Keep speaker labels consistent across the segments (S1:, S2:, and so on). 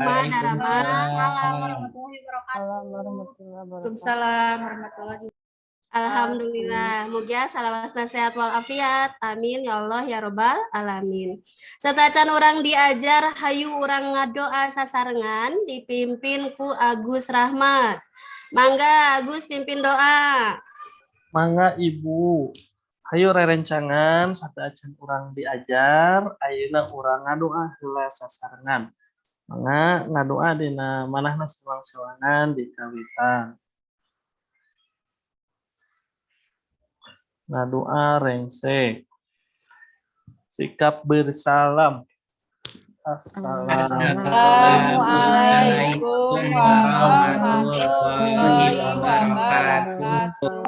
S1: kumaha darama?
S2: Waalaikumsalam.
S3: Waalaikumsalam warahmatullahi wabarakatuh.
S1: Alhamdulillah, mugia salawasna sehat walafiat. Amin ya Allah ya robbal alamin. Satacan orang diajar hayu orang ngadoa sasarengan dipimpin ku Agus Rahmat. Mangga Agus pimpin doa.
S2: Mangga Ibu. Hayu rerencangan sateuacan urang diajar, ayeuna urang ngadoa heula sasarengan. Mangga ngadoa dina manahna sewang-sewangan di kawitan. Ngadoa rengse. Sikap bersalam.
S3: Assalamualaikum warahmatullahi wabarakatuh.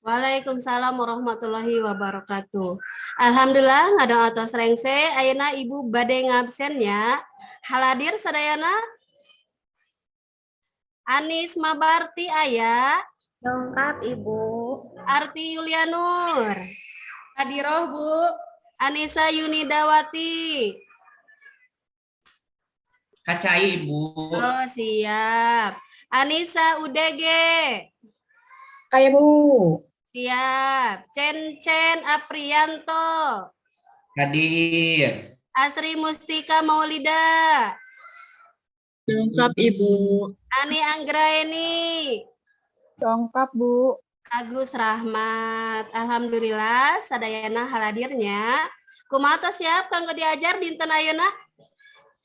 S1: Waalaikumsalam warahmatullahi wabarakatuh. Alhamdulillah ngadoa atos rengse ayeuna Ibu bade ngabsen ya. Haladir sadayana Anis Mabarti aya.
S4: Dongkap Ibu.
S1: Arti Yulianur.
S3: Hadiroh Bu.
S1: Anissa Yunidawati.
S5: Kacai Ibu.
S1: Oh siap. Anissa Udege.
S4: Kayak Bu.
S1: Siap. Cen Aprianto.
S5: Hadir.
S1: Asri Mustika Maulida.
S4: Dongkap Ibu.
S1: Ani Anggraeni.
S4: Dongkap Bu.
S1: Agus Rahmat. Alhamdulillah sadayana haladirnya. Kumaha tos siap kanggo diajar dinten ayeuna?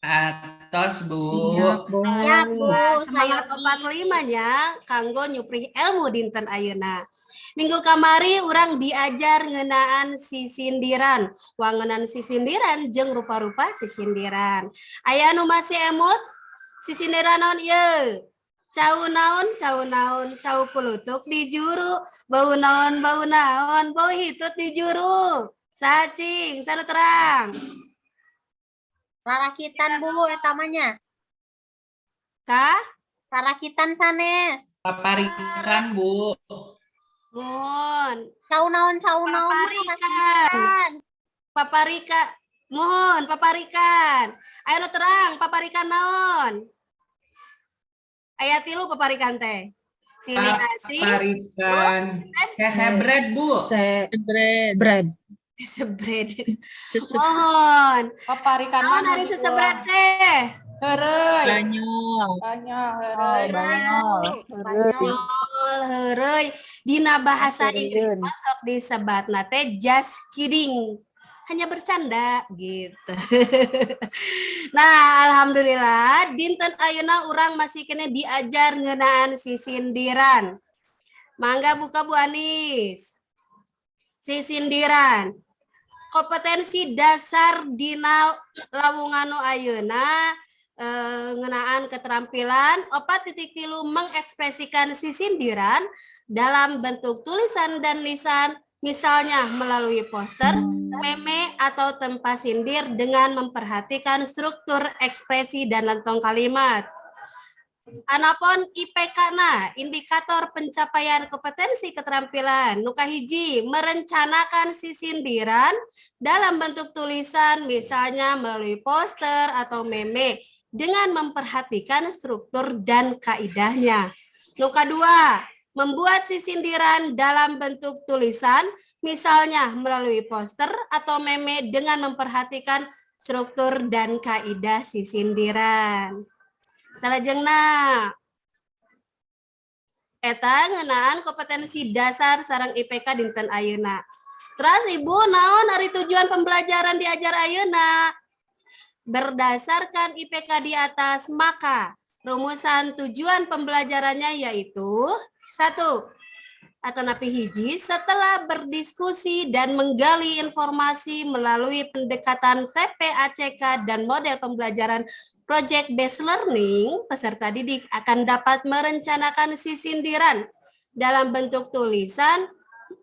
S5: Atos Bu.
S4: Siap Bu.
S1: Alhamdulillah semangat 45-nya kanggo nyupri ilmu dinten ayeuna. Minggu kamari urang diajar ngeunaan sisindiran. Wangeunaan sisindiran jeung rupa-rupa sisindiran. Aya nu masih emut? Sisindiran naon ieu? Cau naon, cau pulutuk di juru, bau naon, bau hitut di juru. Sacing, sanu terang.
S4: Rarakitan Bu etamanya.
S1: Kah?
S4: Rarakitan sanes.
S5: Paparikan Bu.
S1: Mohon.
S4: Cau naon.
S1: Paparikan. Paparikan. Ayo nu terang, paparikan naon? Aya tilu paparikan teh. Silih nasi.
S5: Paparikan. Kesebret Bu.
S4: Bread.
S1: Sesebret. Mohon.
S3: Paparikan
S1: Naon hari sesebret teh?
S3: Heureuy.
S4: Banyol.
S3: Banyol.
S1: Heureuy. Dina bahasa Inggris masuk disebatna teh just kidding. Hanya bercanda gitu. Nah, alhamdulillah dinten ayeuna urang masih kena diajar ngeunaan sisindiran. Mangga buka Bu Anis. Sisindiran. Kompetensi dasar dina lawungan nu ayeuna ngeunaan keterampilan 4.3 mengekspresikan sisindiran dalam bentuk tulisan dan lisan, misalnya melalui poster, meme, atau tempa sindir dengan memperhatikan struktur ekspresi dan lentong kalimat. Anapun IPK-na, indikator pencapaian kompetensi keterampilan, nu kahiji merencanakan sisindiran dalam bentuk tulisan, misalnya melalui poster atau meme, dengan memperhatikan struktur dan kaidahnya. Nu kedua, membuat sisindiran dalam bentuk tulisan, misalnya melalui poster atau meme dengan memperhatikan struktur dan kaidah sisindiran. Salajengna eta ngeunaan kompetensi dasar sareng IPK dinten ayeuna. Terus Ibu naon ari tujuan pembelajaran diajar ayeuna? Berdasarkan IPK di atas, maka rumusan tujuan pembelajarannya yaitu 1. Atanapi hiji, setelah berdiskusi dan menggali informasi melalui pendekatan TPACK dan model pembelajaran Project Based Learning, peserta didik akan dapat merencanakan sisindiran dalam bentuk tulisan,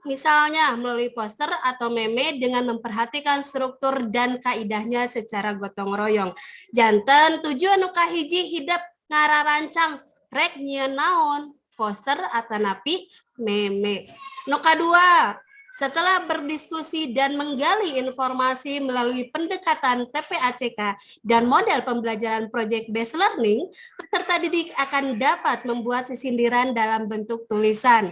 S1: misalnya melalui poster atau meme dengan memperhatikan struktur dan kaidahnya secara gotong royong. Janten tujuan nu kahiji hidup ngararancang rek nyieun naon, poster atanapi meme. Nu kadua, Setelah berdiskusi dan menggali informasi melalui pendekatan TPACK dan model pembelajaran Project Based Learning, peserta didik akan dapat membuat sisindiran dalam bentuk tulisan.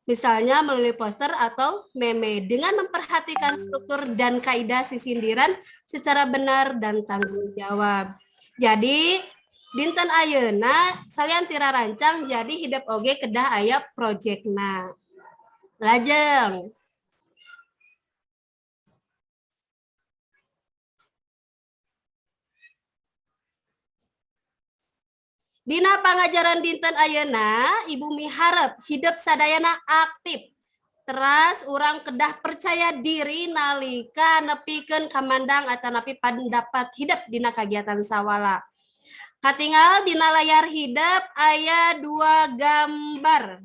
S1: Misalnya melalui poster atau meme dengan memperhatikan struktur dan kaidah sisindiran secara benar dan tanggung jawab. Jadi, dinten ayeuna salian tira rancang jadi hidup oge kedah aya projectna. Lajeng. Dina pangajaran dinten ayeuna, Ibu miharep hidup sadayana aktif. Teras urang kedah percaya diri nalika nepikeun kamandang atanapi pendapat hidup dina kagiatan sawala. Katinggal dina layar hidup aya 2 gambar.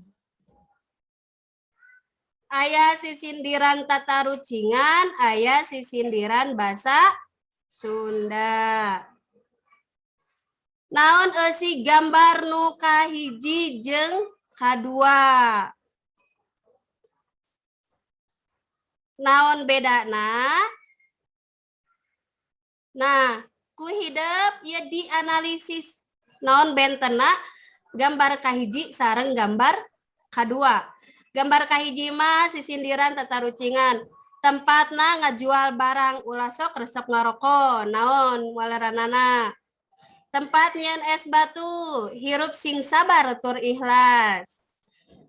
S1: Aya sisindiran tata rucingan, aya sisindiran basa Sunda. Naon eusi gambar nu kahiji jeung kadua? Naon bedana? Nah, ku hidup ya dianalisis naon bentena gambar kahiji sareng gambar kadua. Gambar kahiji mah sisindiran tata rucingan. Tempatna ngajual barang ulah sok resep ngaroko. Naon waleranana? Tempat nyeun es batu, hirup sing sabar tur ikhlas.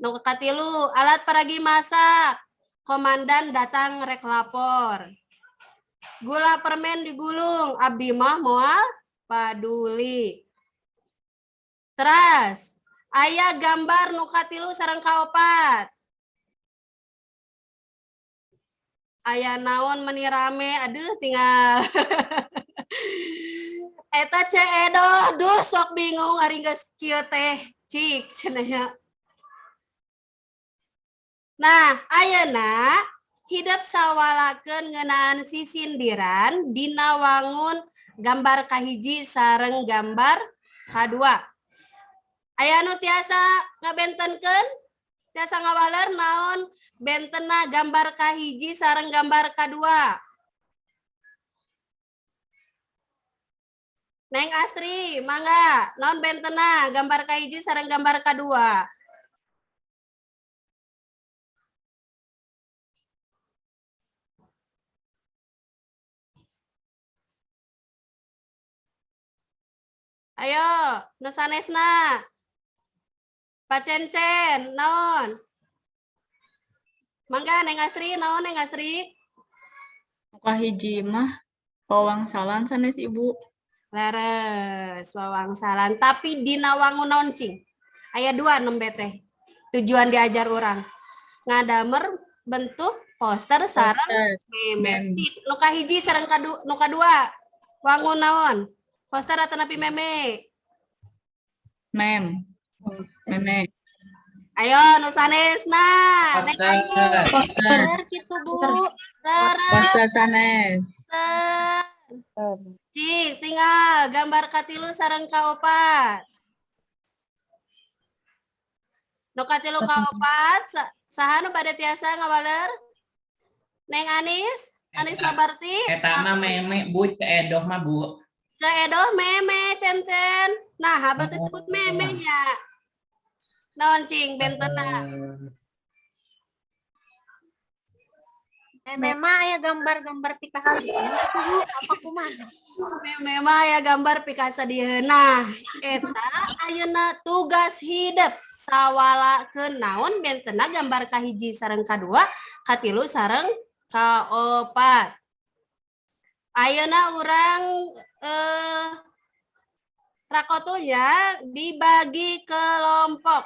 S1: Nu katilu, alat paragi masak. Komandan datang rek lapor. Gula permen digulung, abdi mah moal paduli. Teras, aya gambar nu katilu sareng kaopat. Aya naon meni rame, aduh tinggal. Eta ceedoh, duh sok bingung ari geus kieu teh cik cenanya. Nah, ayeuna hidup sawalakeun ngeunaan sisindiran dina wangun gambar kahiji sareng gambar kadua. Aya nu tiasa ngabentenkeun, tiasa ngawaler naon bentena gambar kahiji sareng gambar kadua. Neng Astri, mangga, naon bentena gambar kahiji sareng gambar kadua. Ayo, nu sanesna. Pak Cencen, naon? Mangga Neng Astri, naon Neng Astri?
S3: Kahiji mah pawangsalan sanes Ibu.
S1: Leres, wawangsalan. Tapi dina wangun naon cing? Aya 2 nembe teh. Tujuan diajar orang. Ngadamer bentuk poster sareng meme. Nu kahiji sareng nu kadua. Wangun naon? Poster atau napi meme?
S3: Meme.
S1: Ayo nu sanesna. Neng
S5: Poster.
S1: Ayu.
S3: Poster.
S4: Gitu, Bu.
S1: Leres.
S3: Poster sanes.
S1: Cik, tinggal gambar katilu sareng kaopat. Nu katilu kaopat, saha nu bade tiasa ngawaler? Neng Anis, Anis Mabarti.
S5: Eta mah meme Bu, ceedoh mah Bu.
S1: Ceedoh meme Cencen. Nah, habat disebut meme nya. Naon cing bentena?
S4: Memang ya gambar-gambar Picasso dieun atuh Bu, apa kumaha?
S1: Meme mah ya gambar Picasso dieun. Nah, eta ayeuna tugas hidup sawalakeun naon bentena gambar kahiji sareng kadua, katilu sareng kaopat. Ayeuna urang rakotulnya dibagi kelompok.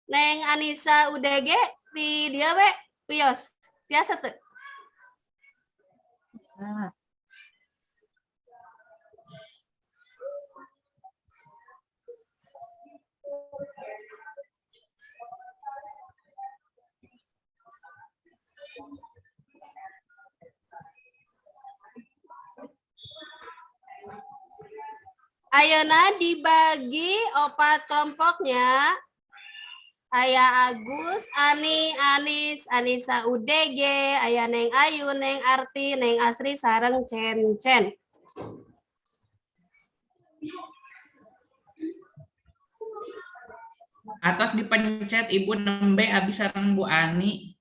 S1: Neng Anissa UDG di dia we Wios. Biasa tuh. Ayeuna dibagi 4 kelompoknya. Aya Agus, Ani, Anis, Anissa UDG, aya Neng Ayu, Neng Arti, Neng Asri sareng Cen.
S5: Atos dipencet Ibu nembe abis sareng Bu Ani.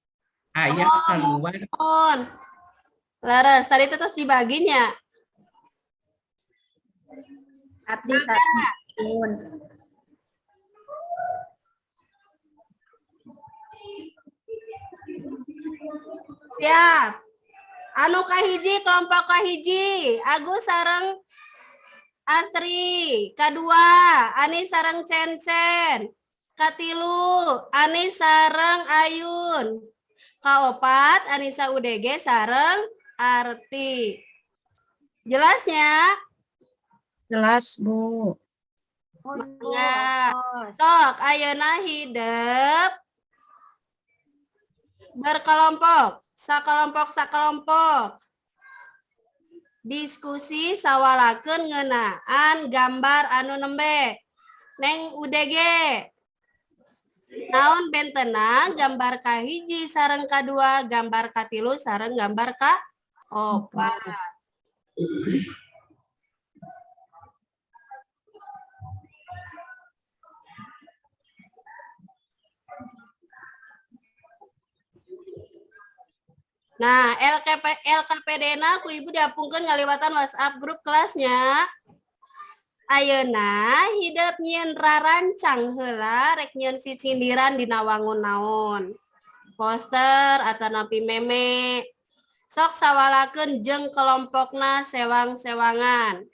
S5: Aya keluar.
S1: On. Laras, tadi itu terus dibaginya.
S4: Abdi satun.
S1: Siap. Anu kahiji, kelompok kahiji. Agus sareng Astri. Kedua, Ani sareng Cen. Katilu, Ani sareng Ayun. Kaopat, Anissa UDG sareng Arti. Jelasnya?
S3: Jelas, Bu.
S1: Ya. Sok, ayeuna hidup berkelompok, sakelompok. Diskusi sawalakeun ngeunaan gambar anu nembe. Neng UDG. Naon bentena gambar kahiji sareng kadua, gambar katilu sareng gambar kaopat. Nah, LKPD-na ku Ibu diapungkeun ngaliwatan WhatsApp grup kelasnya. Ayeuna hidup nyieun rarancang heula rek nyieun sindiran dina wangun naon. Poster atau napi meme. Sok sawalakeun jeung kelompokna sewang-sewangan.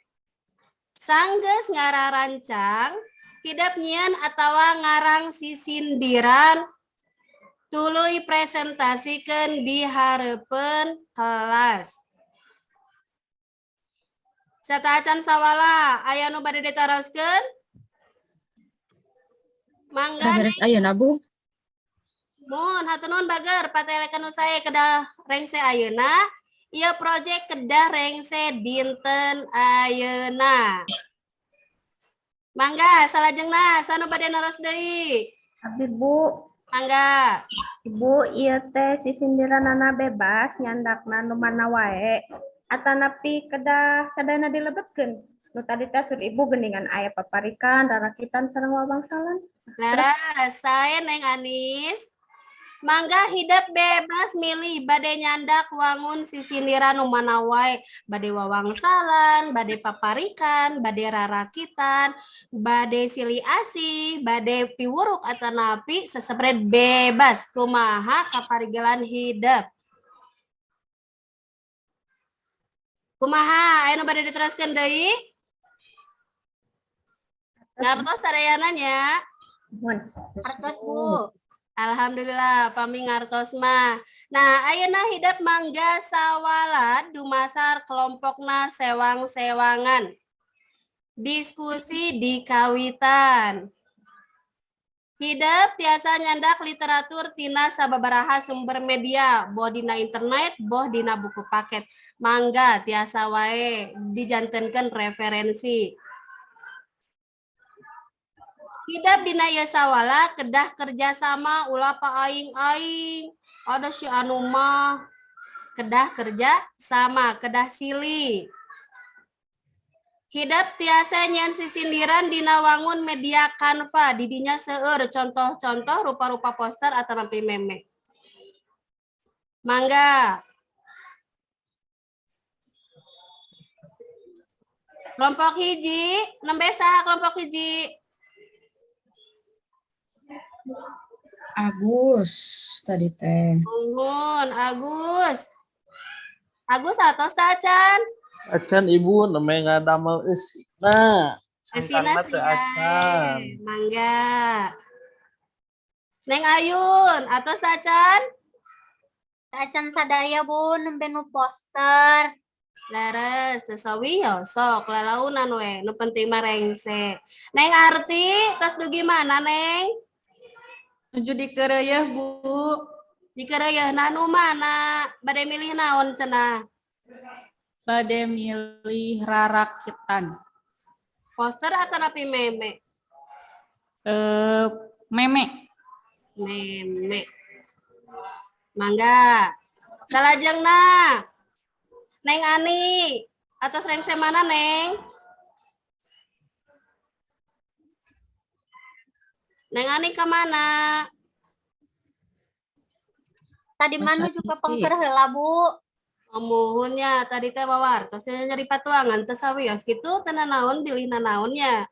S1: Sanggeus ngararancang hidup nyieun atawa ngarang sisindiran tuluy presentasikan di hareupeun kelas. Sataacan sawala, aya nu bade ditaroskeun? Mangga.
S3: Beres ayeuna, Bu.
S1: Mun hatur nuhun bager patelekeun nu sae kedah rengse ayeuna. Ieu projek kedah rengse dinten ayeuna. Mangga salajengna sanu bade naros deui?
S4: Abdi Bu,
S1: Mangga.
S4: Ibu ieu teh sisindiranana bebas nyandakna nu mana wae. Atanapi kedah sadayana dilebetkeun. Nu tadi teh sur Ibu geuningan aya paparikan, rarakitan sareng wawangsalan.
S1: Laras, sae Neng Anis. Mangga hidup bebas milih bade nyandak wangun sisindiran nu mana wae, bade wawangsalan, bade paparikan, bade rarakitan, bade silih asih, bade piwuruk atanapi sesepret bebas kumaha kaparigelan hidup. Kumaha aya nu bade diteruskeun deui? Ngartos sadayananya.
S4: Mun.
S1: Ngartos Bu. Alhamdulillah pami ngartos mah. Nah, ayeuna hidup mangga sawala dumasar kelompokna sewang-sewangan. Diskusi di kawitan. Hidup tiasa nyandak literatur tina sababaraha sumber media, boh dina internet, boh dina buku paket. Mangga tiasa wae dijantenkeun referensi. Hidup dina ieu sawala kedah kerjasama ulah paing-aing. Ada si anu mah kedah kerja sama, kedah silih. Hidup tiasa nyen sisindiran dina wangun media Canva, didinya seueur contoh-contoh rupa-rupa poster atau nampi meme. Mangga. Kelompok hiji, nembe saha kelompok hiji?
S3: Agus tadi teh.
S1: Nuhun, Agus. Agus atos teh acan?
S2: Acan Ibu nembe ngadamel eusina.
S1: Kesina
S2: Sangkangna teu acan.
S1: Mangga. Neng Ayun, atos teh acan?
S4: Acan sadaya Bu, nembe nu poster.
S1: Laras, teu sawiyo sok lalaunan we, nu penting mah rengse. Neng Arti, tos dugi mana Neng?
S3: Nuju di keureueuh, Bu.
S1: Dikeureuyeuna nu mana? Bade milih naon cenah?
S3: Bade milih rarakitan.
S1: Poster atau napi meme?
S3: Meme.
S1: Meme. Mangga. Salajengna. Neng Ani. Atas rengse mana, Neng? Neng Ani ke mana?
S6: Tadi Manu juga pengker heula, Bu.
S1: Muhunnya tadi teh wawartos nyari patuangan teh sawios kitu teu naon bilihna naonnya.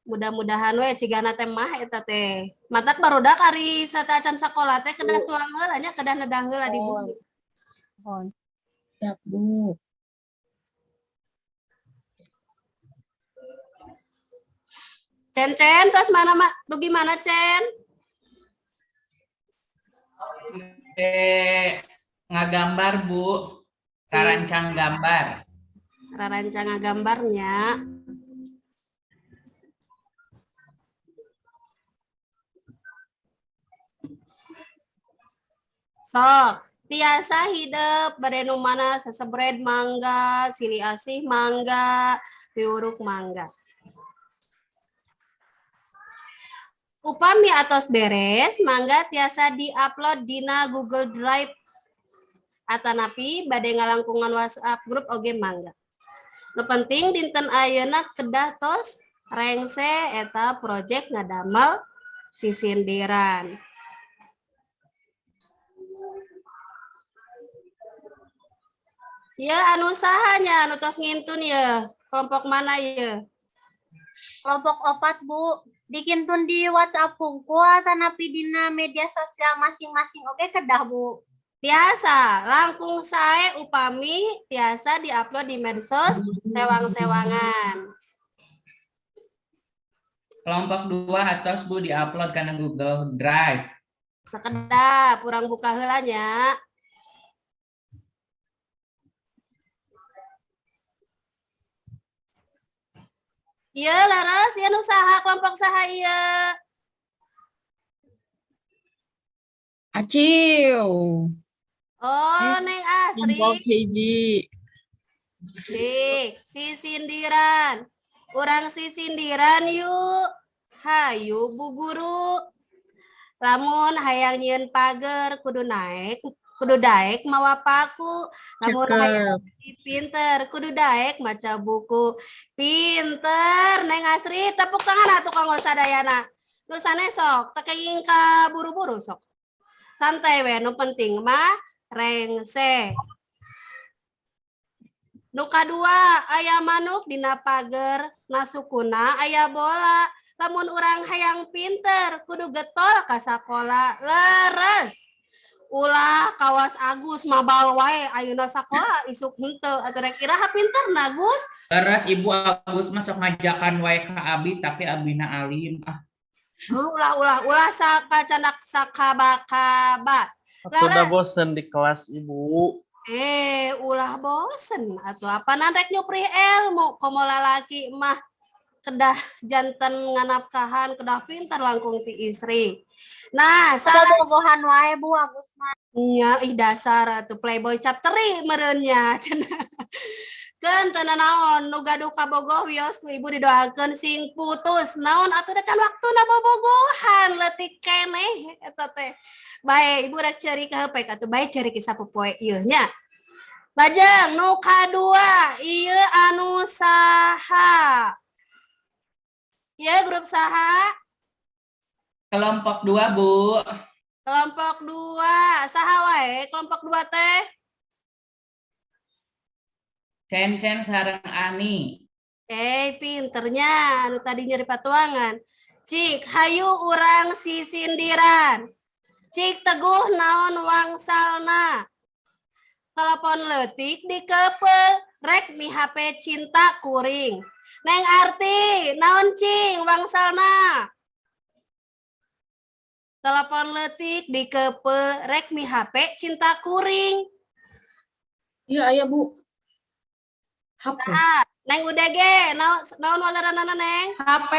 S1: Mudah-mudahan we cigana teh mah eta teh. Matak barudak ari sataacan sakola teh kedah tuang heula nya kedah nedang heula di bumi.
S3: Siap, Bu.
S1: Cen terus mana mak? Lu gimana Cen?
S5: Ngagambar Bu, rancang gambar.
S1: Rancang gambarnya. Sok, tiasa hidup badenu mana sesebred mangga, sili asih mangga, piuruk mangga. Upami atos beres, mangga tiasa di-upload dina Google Drive atanapi bade ngalangkungan WhatsApp grup oge mangga. Nu penting dinten ayeuna kedah tos rengse eta project ngadamel sisindiran. Ya anu sahanya anu tos ngintun ya. Kelompok mana ya?
S6: Kelompok 4, Bu. Dikintun di WhatsApp hungkul atanapi dina media sosial masing-masing oge kedah, Bu.
S1: Tiasa, langkung sae upami tiasa diupload di medsos sewang-sewangan.
S5: Kelompok 2 atos Bu diupload karena Google Drive.
S1: Sekedap, urang buka heula nya. Iya, laras, ya nu saha kelompok saha ieu?
S3: Aciu.
S1: Oh, Neng
S3: Kelompok
S1: Astri.
S3: hiji.
S1: Dik, sisindiran. Urang sisindiran yuk. Hayu Bu Guru. Lamun hayang nyieun pager kudu daek mawa paku. Lamun hayang pinter kudu daek maca buku. Pinter Neng Astri, tepuk tangan atuh kanggo sadayana. Nu sanesok teu kenging ka buru-buru sok. Santai we, nu penting mah rengse. Nu kadua aya manuk dina pager, nasukuna aya bola. Lamun urang hayang pinter kudu getol ka sakola. Leres. Ulah kawas Agus mabal wae ayeuna sakola isuk henteu atuh rek iraha pinterna Gus.
S5: Terus Ibu Agus masuk ngajakan wae ka Abi tapi Abina alim.
S1: Ulah sakacanak sakaba-kaba.
S2: Aku udah bosen di kelas Ibu.
S1: Ulah bosen atuh apanan rek nyupri ilmu komo lalaki mah kedah janten nganapkahan kedah pintar langkung ti istri. Nah,
S6: bobogohan wae Bu Agus mah.
S1: nya ih dasar atuh playboy cap teri meureunnya cenah. Keun teu naon nu gaduh kabogoh wios ku ibu didoakeun sing putus. Naon atuh da can waktuna bobogohan leutik keneh eta teh. Bae ibu rek cari ka heupeuk atuh bae cari ki sapopoe ieu nya. Lajeng nu kadua ieu anu saha? Ya, grup saha?
S5: Kelompok 2 Bu.
S1: Kelompok 2. Saha wae kelompok 2 teh?
S5: Cen sareng Ani.
S1: Pinternya anu tadi nyeri patuangan. Cik hayu urang sisindiran. Cik teguh naon wangsalna. Telepon leutik dikeupel rek mi HP cinta kuring. Neng Arti, naon cing wangsalna? Telepon leutik dikeupel rek mi HP cinta kuring.
S3: Iya, aya Bu. HP.
S1: Neng UDG, naon walaranana Neng?
S3: HP.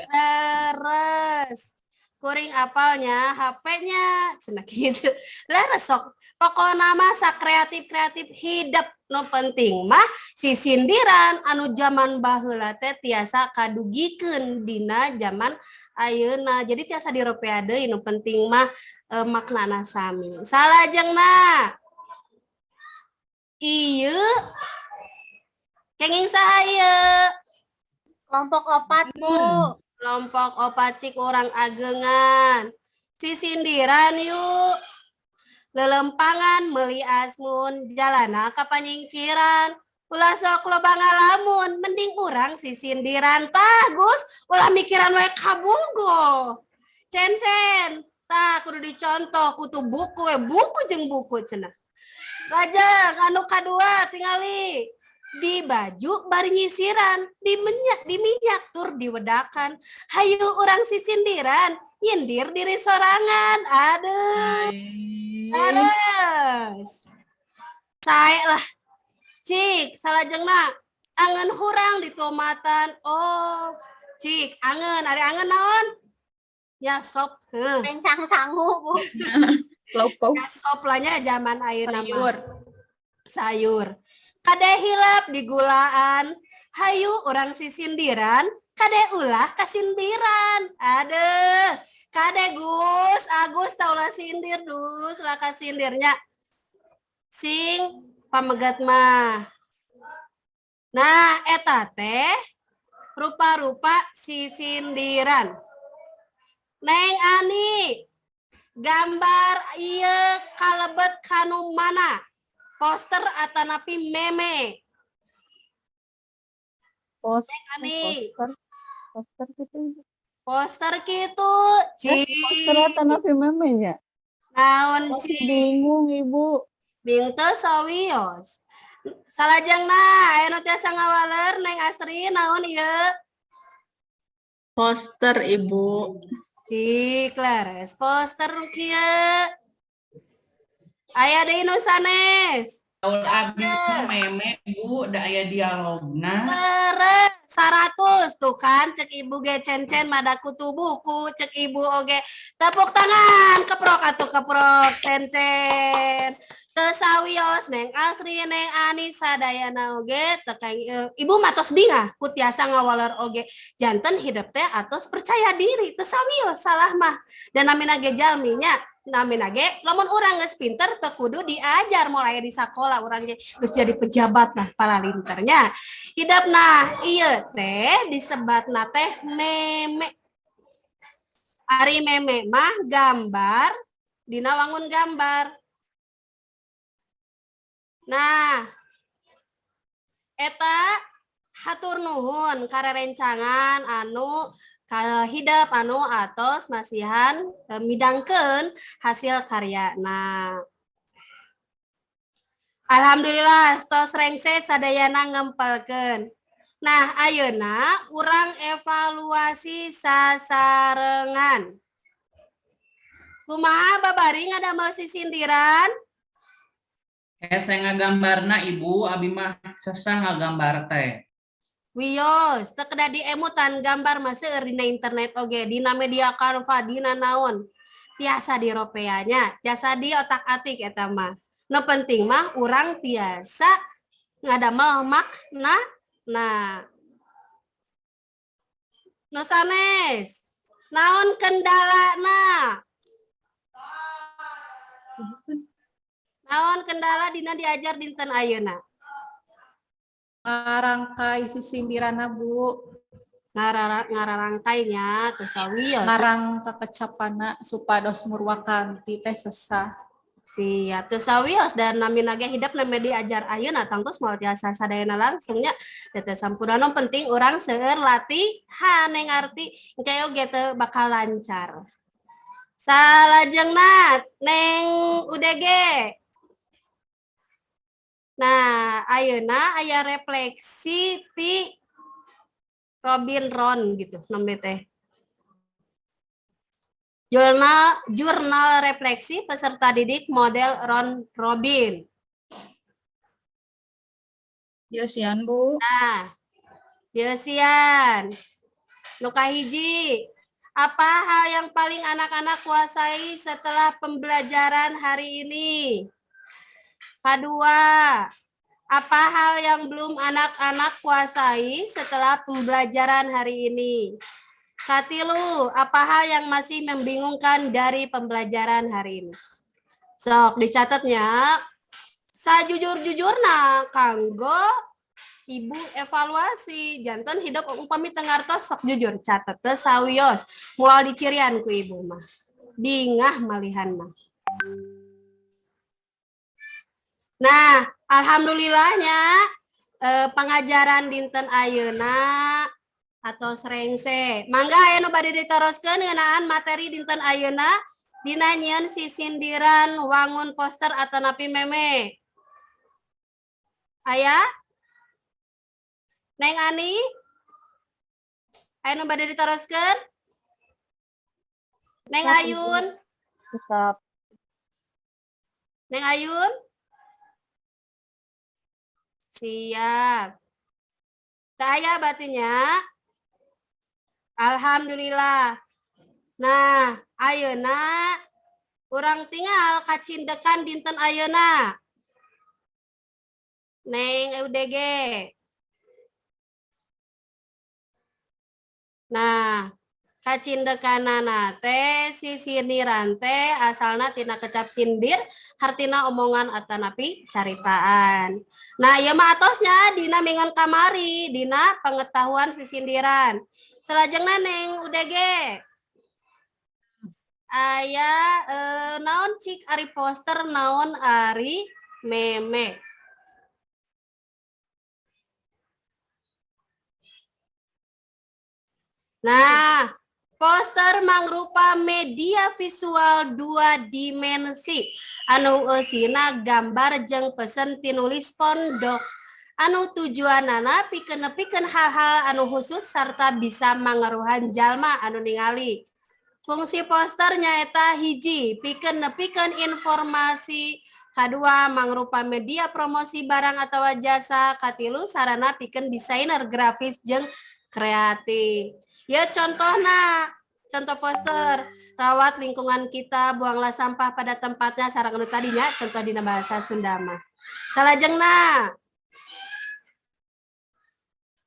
S1: Leres. kuring apalnya HP-nya cenah gitu. Lah resok pokona mah sakreatif-kreatif hidup nu penting mah si sindiran anu zaman baheula teh tiasa kadugikeun dina zaman ayeuna. Jadi tiasa diropea deui nu penting mah maknana sami. Salajengna ieu kenging saha ieu?
S6: Kelompok 4, Bu.
S1: Kelompok opat cik orang agengan. Si sindiran yuk. Lelempangan meli asmun jalana ka panyingkiran. Ulah sok loba ngalamun, mending urang si sindiran tah Gus, ulah mikiran wae kabogo. Cen-cen, tah kudu dicontoh kutu buku we buku jeung buku cenah. Lajeng anu kadua tingali di baju bari nyisiran, di minyak tur diwedakan. Hayu urang si sindiran, nyindir diri sorangan. Aduh, terus. Sae lah. Cik, salajengna angen hurang di tomatan. Oh, cik, angen, ari angen naon? Ya sop.
S6: Rencang sangu, Bu.
S3: Lauk-pauk.
S1: Ya sop lahnya zaman ayeuna mah.
S3: Sayur.
S1: Sayur. Kade hilap di gulaan. Hayu orang si sindiran, kade ulah kasindiran. Aduh, kade Gus, Agus taulah sindir dus, lah kasindirnya. Sing pamegat mah. Nah, eta teh rupa-rupa si sindiran. Neng Ani, gambar ieu kalebet kanu mana? Poster atanapi meme. Ani,
S7: Poster gitu.
S1: poster gitu,
S7: Poster
S1: cik.
S7: tanah memenya.
S1: Naon
S7: Masih
S1: cik?
S7: bingung Ibu.
S1: Bing teu sawios. Salajengna aya nu tiasa ngawaler Neng Astri naon ieu?
S3: Poster Ibu.
S1: Cik leres poster kieu. Aya deui nu sanes.
S5: Taul abi mah meme Bu, da aya dialogna.
S1: Leres 100 tuh kan cek ibu ge cen-cen mada kutu buku cek ibu oge tepuk tangan keprok atuh keprok cen-cen teu sawios Neng Asri Neng Ani sadayana oge teu ibu matos bingah ku tiasa ngawaler oge janten hidup teh atos percaya diri teu sawios salah mah dan namina ge jalminya namina ge lamun urang geus pinter teu kudu diajar mulai di sakola urang ge geus jadi pejabat lah palalinternya hidupna ieu teh disebatna teh meme. Ari meme mah gambar dina wangun gambar. Nah, eta hatur nuhun karerencangan anu hidup anu atos masihan midangkeun hasil karyana. Alhamdulillah tos rengse sadayana ngempelkeun. Nah, ayeuna urang evaluasi sasarengan. Kumaha babari ngadamel si sindiran?
S5: Saya ngagambarna Ibu, abi mah sesah ngagambar teh.
S1: Wios, teu kedah diemutan gambar mah seueur dina internet oge, dina media Canva, dina naon. Tiasa diropeanya, tiasa di otak-atik eta mah. Nu penting mah urang tiasa ngadamel makna. Nah, nu sanes, naon kendalana? Naon kendala dina diajar dinten ayeuna?
S3: Ngarangkai si sindirana Bu.
S1: Ngararangkainya teu sawios.
S3: Ngarang kakecapana supados murwakanti teh sesah.
S1: Sia teu sawios dan namina ge hidupna me diajar ayeuna tangtos moal tiasa sadayana langsungnya teu sampurna penting urang seueur latihan yang arti engke oge teu bakal lancar. Salajengna Neng UDG. Nah, ayeuna aya refleksi ti Robin Ron gitu namanya teh. Jurnal refleksi peserta didik model Ron Robin.
S3: Yosian Bu.
S1: Nah, Yosian. Nu kahiji Apa hal yang paling anak-anak kuasai setelah pembelajaran hari ini? Kedua, apa hal yang belum anak-anak kuasai setelah pembelajaran hari ini? Katilu, apa hal yang masih membingungkan dari pembelajaran hari ini? Sok dicatatnya. Sajujur-jujurna kanggo ibu evaluasi jantan hidup upami tengartos sok jujur catat teh sawios moal dicirian ku ibu mah dingah malihan mah. Nah, alhamdulillahnya pengajaran dinten ayeuna atau serengse. Mangga aya nu bade ditoroskeun ngeunaan materi dinten ayeuna dina nyieun sisindiran wangun poster atau napi meme. Aya? Neng Ani? Aya nu bade ditoroskeun? Neng Ayun?
S7: Tetap.
S1: Neng Ayun? Siap. Saya batunya. Alhamdulillah. Nah, ayeuna urang tinggal kacindekan dinten ayeuna. Neng UDG. Nah, kacindekanana teh sisiniran teh asalna tina kecap sindir, hartina omongan atanapi caritaan. Nah, ieu mah atosnya dina mingon kamari, dina pengetahuan sisindiran. Salajengna Neng UDG. Aya naon cik ari poster naon ari meme. Nah, poster mangrupa media visual 2 dimensi anu eusina gambar jeung pesen tinulis pondok anu tujuanana pikeun hal-hal anu khusus sarta bisa mangaruhan jalma anu ningali. Fungsi poster nyaeta hiji pikeun informasi, kadua mangrupa media promosi barang atau jasa, katilu sarana pikeun desainer grafis jeung kreatif. Ya contohna, contoh poster, rawat lingkungan kita, buanglah sampah pada tempatnya, sareng anu tadinya, contoh dina bahasa Sunda mah. Salajengna.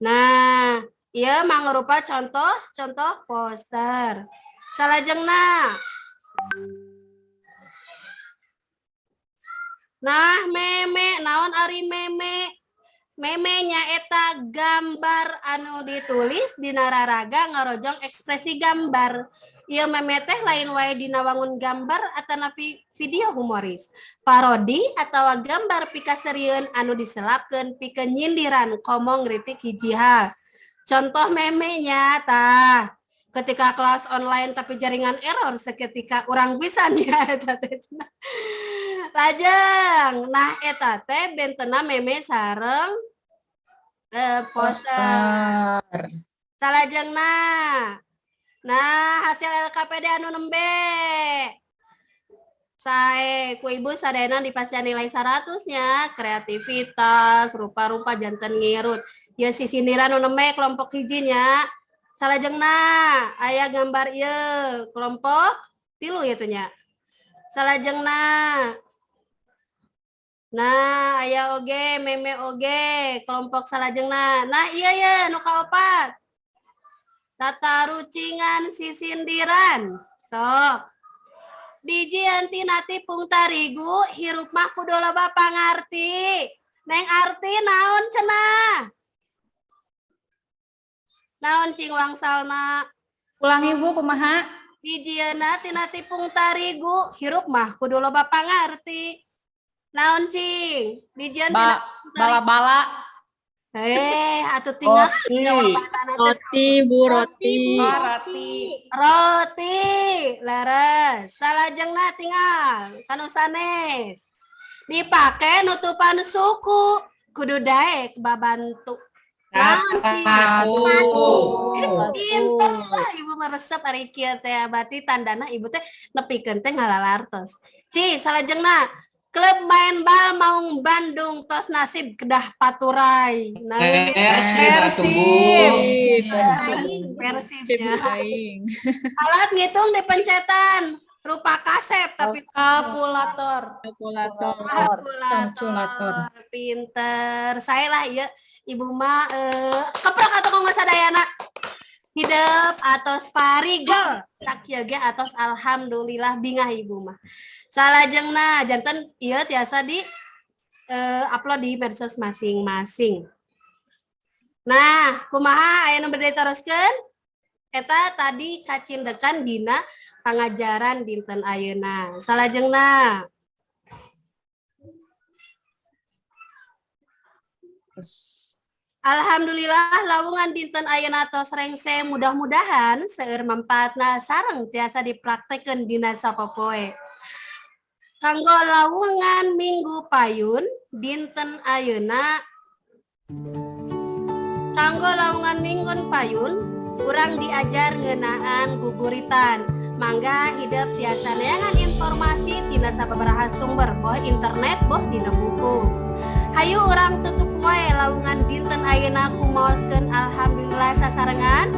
S1: Nah, ieu mangrupa contoh poster. Salajengna. Nah, meme, naon ari meme? Meme nyaeta gambar anu ditulis dina raraga ngarojong ekspresi gambar. Ieu meme teh lain wae dina wangun gambar atanapi video humoris, parodi atawa gambar pikaserieun anu diselapkeun pikeun nyindiran komo ngritik hiji hal. Contoh memenya tah ketika kelas online tapi jaringan error seketika urang pisannya eta teh. Lajeng, nah eta teh bentena meme sareng poster. Salajengna. Nah, hasil LKPD anu nembe. Sae ku ibu sadayana dipasihan nilai 100-nya, kreativitas, rupa-rupa janten ngirut. Ya sisindiran anu nembe kelompok hijinya. Salajengna, aya gambar ieu kelompok 3 ya teh nya. Salajengna. Nah, aya oge meme oge kelompok salajengna. Nah, iya ya nu kaopat. Tata rucingan sisindiran. Sok. Dijieun tina tipung tarigu hirup mah kudu loba pangarti. Neng arti naon cenah? Naon cing wangsalna?
S3: Ulang Ibu kumaha?
S1: Dijieunna tina tipung tarigu hirup mah kudu loba pangarti. Naon cing? Dijieun tina
S3: Bala-bala.
S1: atuh tinggal
S2: Roti.
S7: Roti, Bu, roti.
S1: Roti. Leres. Salajengna tinggal kanu sanes. Dipake nutupan suku. Kudu daek babantu. Naon cing? Pinter lah ibu meresep ari kieu teh berarti tandana ibu teh nepikeun teh ngalalartos. Cing salajengna Klub main bal Maung Bandung tos nasib kedah paturai. Nah,
S5: Persib.
S1: Persibnya.
S3: Aing.
S1: Alat ngitung dipencetan rupa kasep tapi
S3: Kalkulator.
S1: kalkulator. Pinter. Saya lah ya Ibu mah keprok atau nggak sadayana. Hidup atos parigel sakyage atos alhamdulillah bingah Ibu mah. Salajengna janten ieu tiasa di upload di medsos masing-masing. Nah, kumaha aya nu bade teruskeun? Eta tadi kacindekan dina pangajaran dinten ayeuna. Salajengna Alhamdulillah lawungan dinten ayeuna tos rengse mudah-mudahan seueur manfaatna sareng tiasa dipraktekeun dina sapopoe. Kanggo lawungan Minggu Payun dinten ayeuna urang diajar ngeunaan guguritan. Mangga hidup tiasa neangan informasi tina sababaraha sumber boh internet boh dina buku. Hayu urang tutup wae lawungan dinten ayeuna kumaoskeun alhamdulillah sasarengan.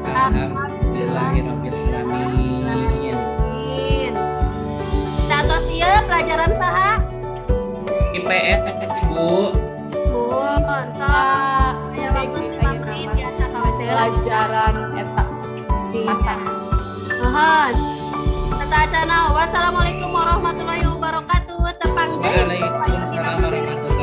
S5: Alhamdulillahirobbilalamin.
S1: Catos ieu pelajaran saha?
S5: IPS Bu.
S1: Bun, sok. Aya waktu 5 menit biasa ka we seula.
S3: Pelajaran eta.
S1: Siap. Mohon. Tata acana. Wassalamualaikum warahmatullahi wabarakatuh. Tepang deui.
S5: Waalaikumsalam warahmatullahi